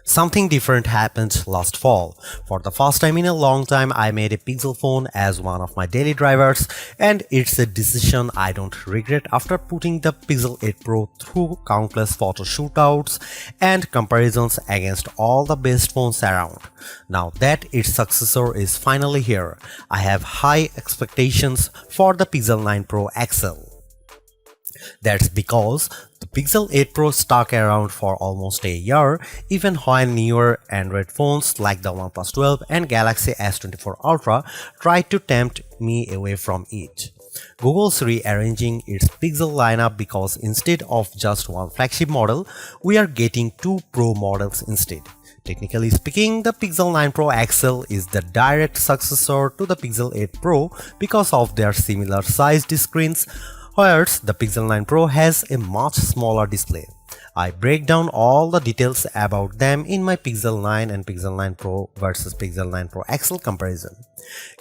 Something different happened last fall. For the first time in a long time, I made a Pixel phone as one of my daily drivers, and it's a decision I don't regret after putting the Pixel 8 Pro through countless photo shootouts and comparisons against all the best phones around. Now that its successor is finally here, I have high expectations for the Pixel 9 Pro XL. That's because the Pixel 8 Pro stuck around for almost a year, even when newer Android phones like the OnePlus 12 and Galaxy S24 Ultra tried to tempt me away from it. Google's rearranging its Pixel lineup because instead of just one flagship model, we are getting two Pro models instead. Technically speaking, the Pixel 9 Pro XL is the direct successor to the Pixel 8 Pro because of their similar sized screens, whereas the Pixel 9 Pro has a much smaller display. I break down all the details about them in my Pixel 9 and Pixel 9 Pro versus Pixel 9 Pro XL comparison.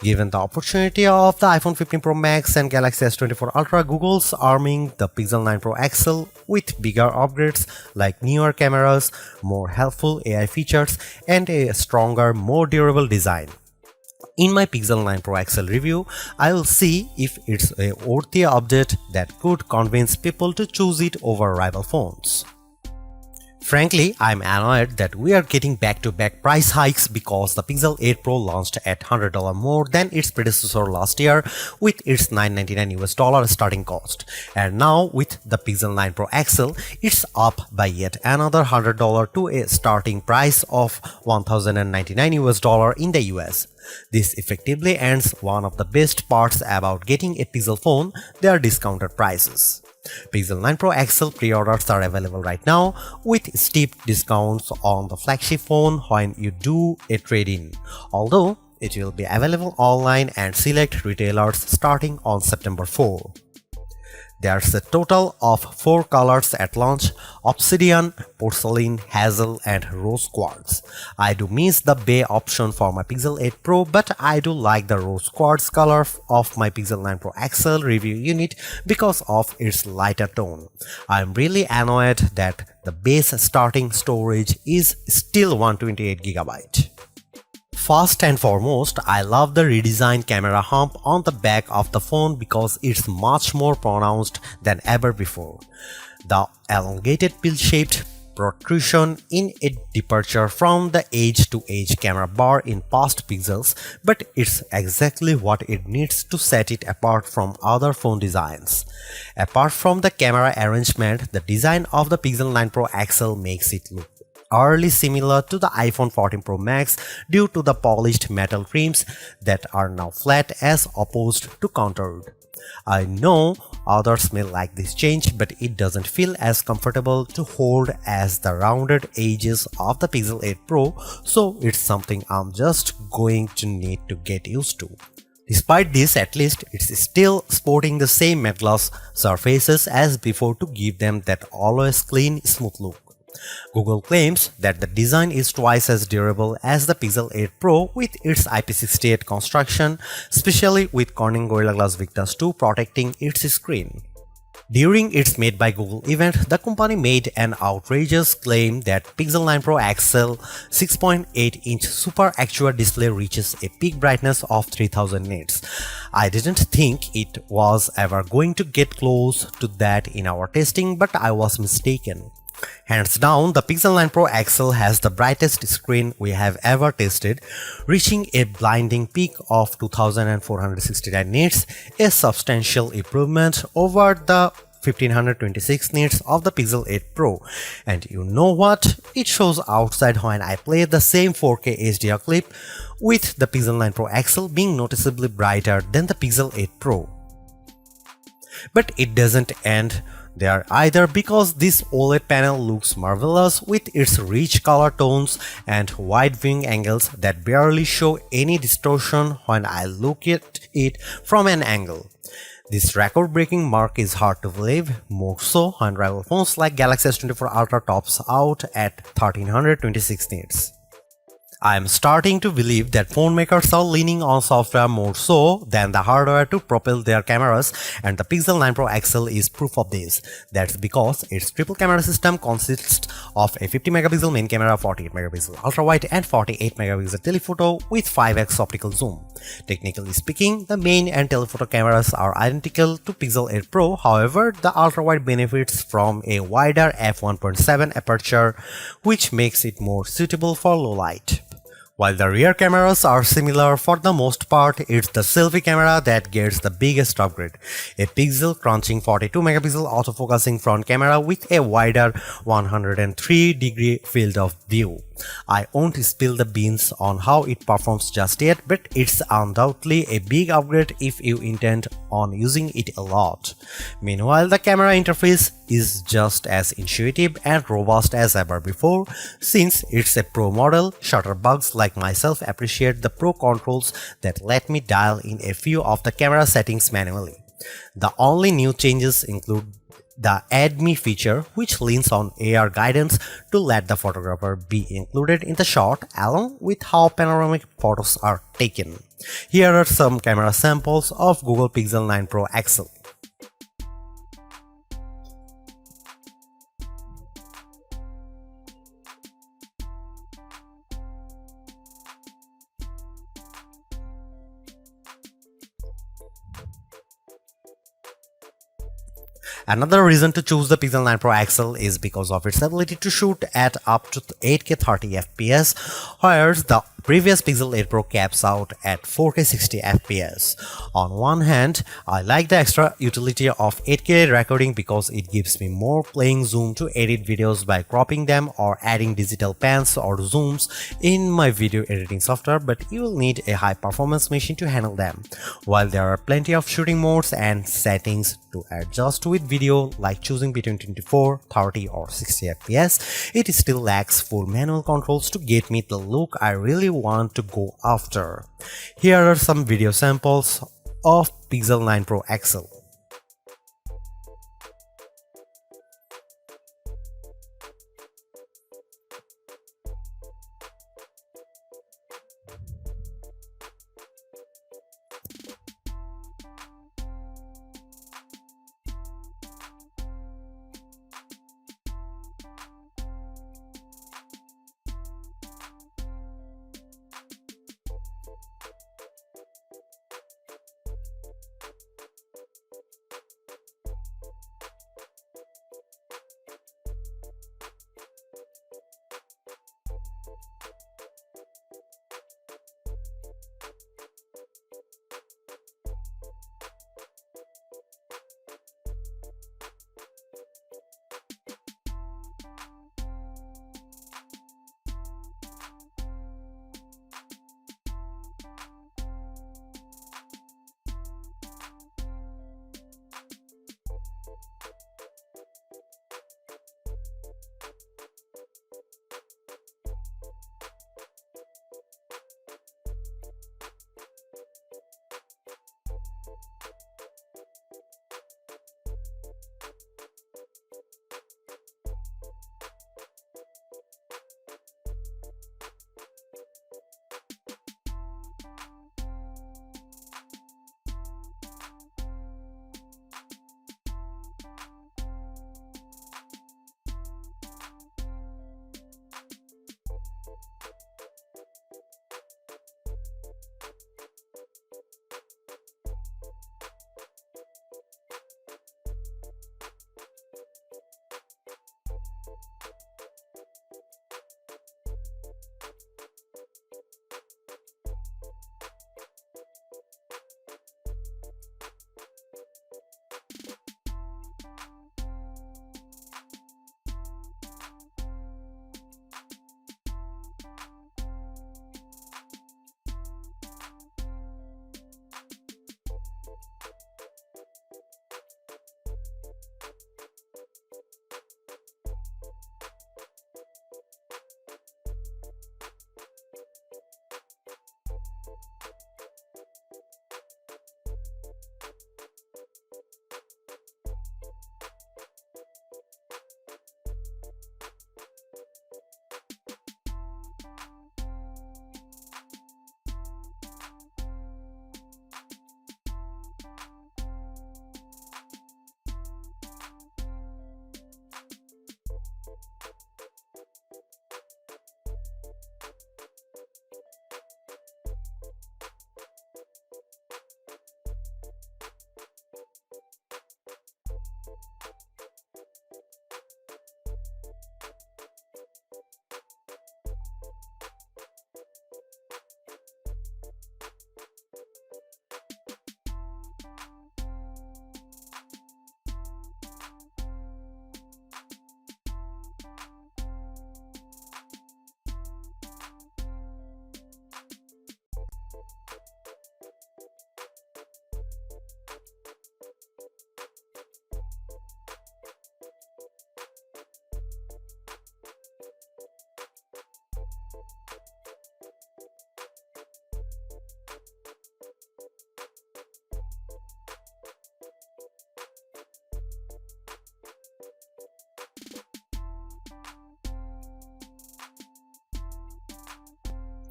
Given the opportunity of the iPhone 15 Pro Max and Galaxy S24 Ultra, Google's arming the Pixel 9 Pro XL with bigger upgrades like newer cameras, more helpful AI features, and a stronger, more durable design. In my Pixel 9 Pro XL review, I will see if it's a worthy update that could convince people to choose it over rival phones. Frankly, I'm annoyed that we are getting back-to-back price hikes because the Pixel 8 Pro launched at $100 more than its predecessor last year with its $999 starting cost. And now with the Pixel 9 Pro XL, it's up by yet another $100 to a starting price of $1,099 in the US. This effectively ends one of the best parts about getting a Pixel phone, their discounted prices. Pixel 9 Pro XL pre-orders are available right now with steep discounts on the flagship phone when you do a trade-in, although it will be available online and select retailers starting on September 4. There's a total of 4 colors at launch: Obsidian, Porcelain, Hazel, and Rose Quartz. I do miss the Bay option for my Pixel 8 Pro, but I do like the Rose Quartz color of my Pixel 9 Pro XL review unit because of its lighter tone. I'm really annoyed that the base starting storage is still 128GB. First and foremost, I love the redesigned camera hump on the back of the phone because it's much more pronounced than ever before. The elongated pill-shaped protrusion in a departure from the edge-to-edge camera bar in past Pixels, but it's exactly what it needs to set it apart from other phone designs. Apart from the camera arrangement, the design of the Pixel 9 Pro XL makes it look eerily similar to the iPhone 14 Pro Max due to the polished metal rims that are now flat as opposed to contoured. I know others may like this change, but it doesn't feel as comfortable to hold as the rounded edges of the Pixel 8 Pro, so it's something I'm just going to need to get used to. Despite this, at least it's still sporting the same matte gloss surfaces as before to give them that always clean, smooth look. Google claims that the design is twice as durable as the Pixel 8 Pro with its IP68 construction, especially with Corning Gorilla Glass Victus 2 protecting its screen. During its Made by Google event, the company made an outrageous claim that Pixel 9 Pro XL 6.8-inch Super Actua display reaches a peak brightness of 3000 nits. I didn't think it was ever going to get close to that in our testing, but I was mistaken. Hands down, the Pixel 9 Pro XL has the brightest screen we have ever tested, reaching a blinding peak of 2469 nits, a substantial improvement over the 1526 nits of the Pixel 8 Pro. And you know what? It shows outside when I play the same 4K HDR clip, with the Pixel 9 Pro XL being noticeably brighter than the Pixel 8 Pro. But it doesn't end there either, because this OLED panel looks marvelous with its rich color tones and wide viewing angles that barely show any distortion when I look at it from an angle. This record-breaking mark is hard to believe, more so when rival phones like Galaxy S24 Ultra tops out at 1326 nits. I'm starting to believe that phone makers are leaning on software more so than the hardware to propel their cameras, and the Pixel 9 Pro XL is proof of this. That's because its triple camera system consists of a 50 megapixel main camera, 48 megapixel ultra wide, and 48 megapixel telephoto with 5x optical zoom. Technically speaking, the main and telephoto cameras are identical to Pixel 8 Pro. However, the ultra wide benefits from a wider f1.7 aperture, which makes it more suitable for low light. While the rear cameras are similar for the most part, it's the selfie camera that gets the biggest upgrade. A pixel crunching 42 megapixel autofocusing front camera with a wider 103-degree field of view. I won't spill the beans on how it performs just yet, but it's undoubtedly a big upgrade if you intend on using it a lot. Meanwhile, the camera interface is just as intuitive and robust as ever before. Since it's a Pro model, shutterbugs like myself appreciate the Pro controls that let me dial in a few of the camera settings manually. The only new changes include the Add Me feature, which leans on AR guidance to let the photographer be included in the shot along with how panoramic photos are taken. Here are some camera samples of Google Pixel 9 Pro XL. Another reason to choose the Pixel 9 Pro XL is because of its ability to shoot at up to 8K 30 FPS, whereas the previous Pixel 8 Pro caps out at 4K 60 FPS. On one hand, I like the extra utility of 8K recording because it gives me more playing zoom to edit videos by cropping them or adding digital pans or zooms in my video editing software, but you will need a high performance machine to handle them. While there are plenty of shooting modes and settings to adjust with video, like choosing between 24, 30 or 60 FPS, it still lacks full manual controls to get me the look I really want to go after. Here are some video samples of Pixel 9 Pro XL.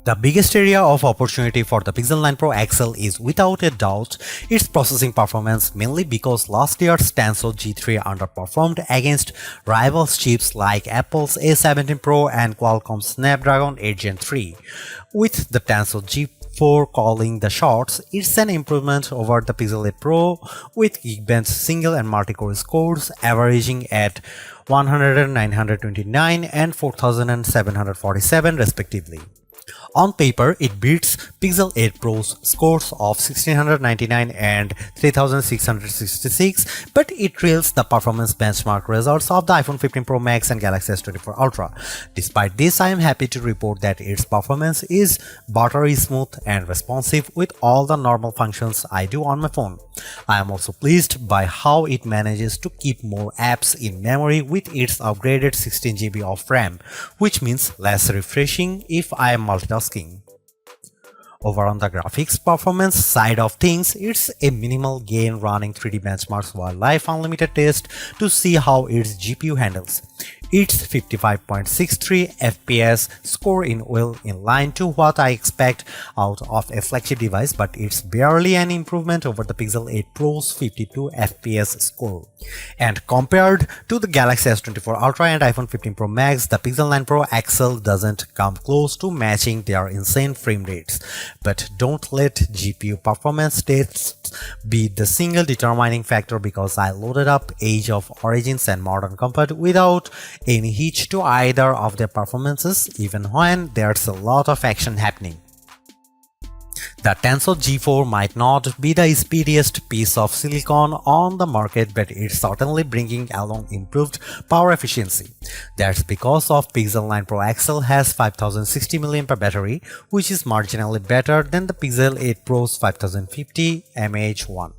The biggest area of opportunity for the Pixel 9 Pro XL is without a doubt its processing performance, mainly because last year's Tensor G3 underperformed against rival chips like Apple's A17 Pro and Qualcomm's Snapdragon 8 Gen 3. With the Tensor G4 calling the shots, it's an improvement over the Pixel 8 Pro with Geekbench single and multi-core scores averaging at 100, 929 and 4747 respectively. On paper, it beats Pixel 8 Pro's scores of 1699 and 3666, but it trails the performance benchmark results of the iPhone 15 Pro Max and Galaxy S24 Ultra. Despite this, I am happy to report that its performance is buttery smooth and responsive with all the normal functions I do on my phone. I am also pleased by how it manages to keep more apps in memory with its upgraded 16 GB of RAM, which means less refreshing if I am multitasking. Over on the graphics performance side of things, it's a minimal gain running 3D benchmarks Wildlife Unlimited test to see how its GPU handles. Its 55.63 FPS score in well in line to what I expect out of a flagship device, but it's barely an improvement over the Pixel 8 Pro's 52 FPS score. And compared to the Galaxy S24 Ultra and iPhone 15 Pro Max, the Pixel 9 Pro XL doesn't come close to matching their insane frame rates. But don't let GPU performance tests be the single determining factor, because I loaded up Age of Origins and Modern Comfort without any hitch to either of their performances, even when there's a lot of action happening. The Tensor G4 might not be the speediest piece of silicon on the market, but it's certainly bringing along improved power efficiency. That's because of Pixel 9 Pro XL has 5060 mAh battery, which is marginally better than the Pixel 8 Pro's 5050 mAh1.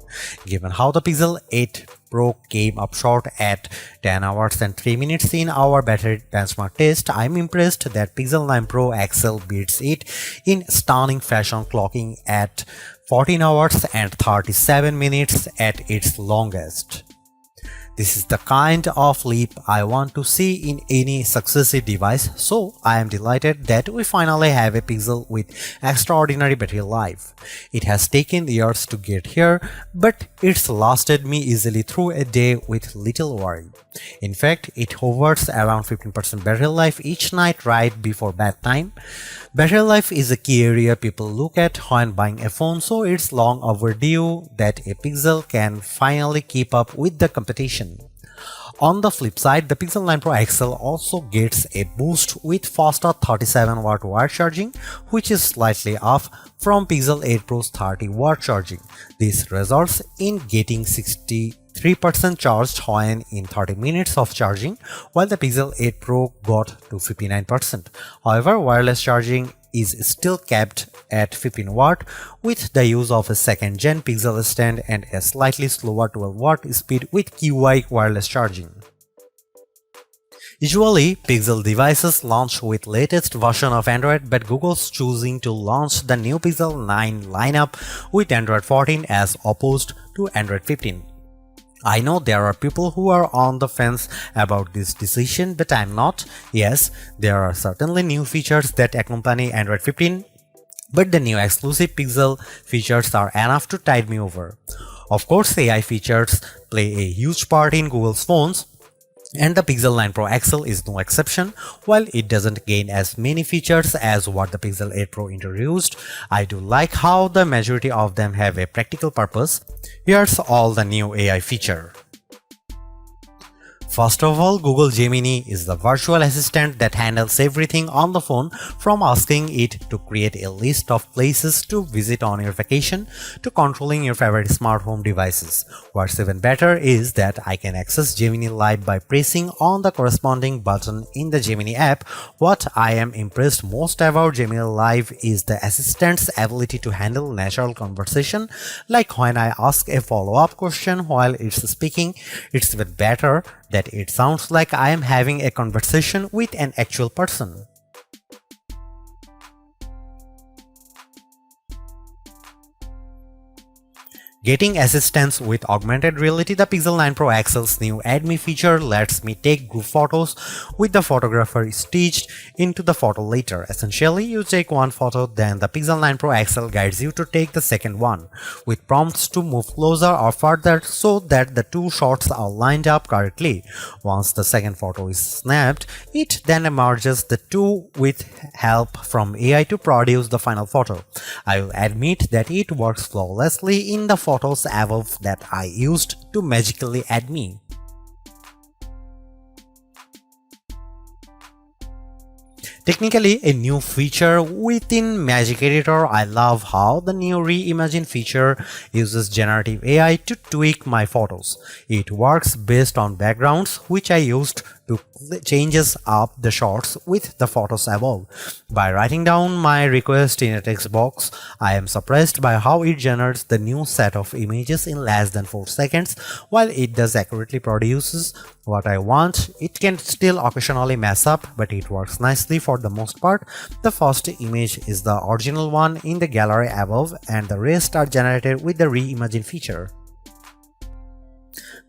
Given how the Pixel 8 Pro came up short at 10 hours and 3 minutes in our battery benchmark test, I'm impressed that Pixel 9 Pro XL beats it in stunning fashion, clocking at 14 hours and 37 minutes at its longest. This is the kind of leap I want to see in any successive device, so I am delighted that we finally have a Pixel with extraordinary battery life. It has taken years to get here, but it's lasted me easily through a day with little worry. In fact, it hovers around 15% battery life each night right before bedtime. Battery life is a key area people look at when buying a phone, so it's long overdue that a Pixel can finally keep up with the competition. On the flip side, the Pixel 9 Pro XL also gets a boost with faster 37W wire charging, which is slightly off from Pixel 8 Pro's 30W charging. This results in getting 63% charged when in 30 minutes of charging, while the Pixel 8 Pro got to 59%. However, wireless charging is still capped at 15W with the use of a second-gen Pixel stand and a slightly slower 12W speed with QI wireless charging. Usually, Pixel devices launch with latest version of Android, but Google's choosing to launch the new Pixel 9 lineup with Android 14 as opposed to Android 15. I know there are people who are on the fence about this decision, but I'm not. Yes, there are certainly new features that accompany Android 15, but the new exclusive Pixel features are enough to tide me over. Of course, AI features play a huge part in Google's phones, and the Pixel 9 Pro XL is no exception. While it doesn't gain as many features as what the Pixel 8 Pro introduced, I do like how the majority of them have a practical purpose. Here's all the new AI feature. First of all, Google Gemini is the virtual assistant that handles everything on the phone, from asking it to create a list of places to visit on your vacation to controlling your favorite smart home devices. What's even better is that I can access Gemini Live by pressing on the corresponding button in the Gemini app. What I am impressed most about Gemini Live is the assistant's ability to handle natural conversation, like when I ask a follow-up question while it's speaking. It's even better that it sounds like I am having a conversation with an actual person. Getting assistance with augmented reality, the Pixel 9 Pro XL's new Add Me feature lets me take group photos with the photographer stitched into the photo later. Essentially, you take one photo, then the Pixel 9 Pro XL guides you to take the second one, with prompts to move closer or further so that the two shots are lined up correctly. Once the second photo is snapped, it then merges the two with help from AI to produce the final photo. I will admit that it works flawlessly in the photos above that I used to magically add me. Technically a new feature within Magic Editor, I love how the new Reimagine feature uses generative AI to tweak my photos. It works based on backgrounds which I used to changes up the shots with the photos above. By writing down my request in a text box, I am surprised by how it generates the new set of images in less than 4 seconds. While it does accurately produces what I want, it can still occasionally mess up, but it works nicely for the most part. The first image is the original one in the gallery above, and the rest are generated with the Reimagine feature.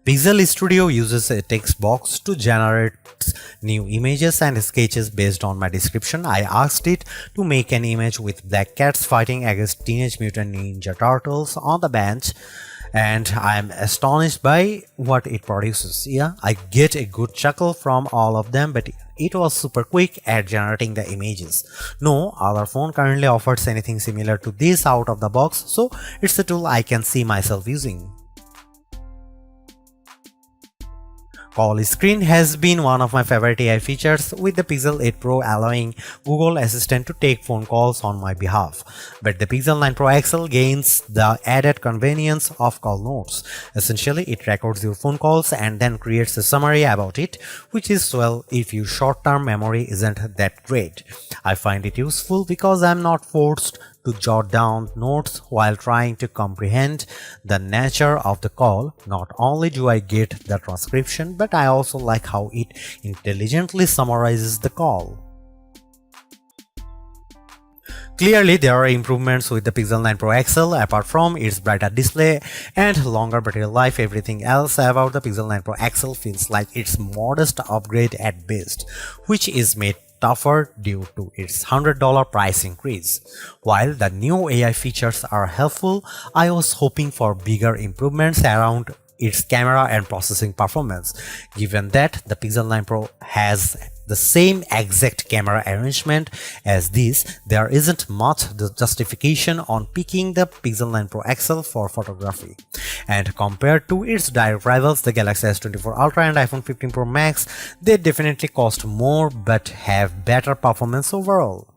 Pixel Studio uses a text box to generate new images and sketches based on my description. I asked it to make an image with black cats fighting against Teenage Mutant Ninja Turtles on the bench, and I am astonished by what it produces. Yeah, I get a good chuckle from all of them, but it was super quick at generating the images. No other phone currently offers anything similar to this out of the box, so it's a tool I can see myself using. Call screen has been one of my favorite AI features, with the Pixel 8 Pro allowing Google Assistant to take phone calls on my behalf. But the Pixel 9 Pro XL gains the added convenience of call notes. Essentially, it records your phone calls and then creates a summary about it, which is swell if your short-term memory isn't that great. I find it useful because I'm not forced to jot down notes while trying to comprehend the nature of the call. Not only do I get the transcription, but I also like how it intelligently summarizes the call. Clearly, there are improvements with the Pixel 9 Pro XL. Apart from its brighter display and longer battery life, everything else about the Pixel 9 Pro XL feels like its modest upgrade at best, which is made tougher due to its $100 price increase. While the new AI features are helpful, I was hoping for bigger improvements around its camera and processing performance. Given that the Pixel 9 Pro has the same exact camera arrangement as this, there isn't much justification on picking the Pixel 9 Pro XL for photography. And compared to its direct rivals, the Galaxy S24 Ultra and iPhone 15 Pro Max, they definitely cost more but have better performance overall.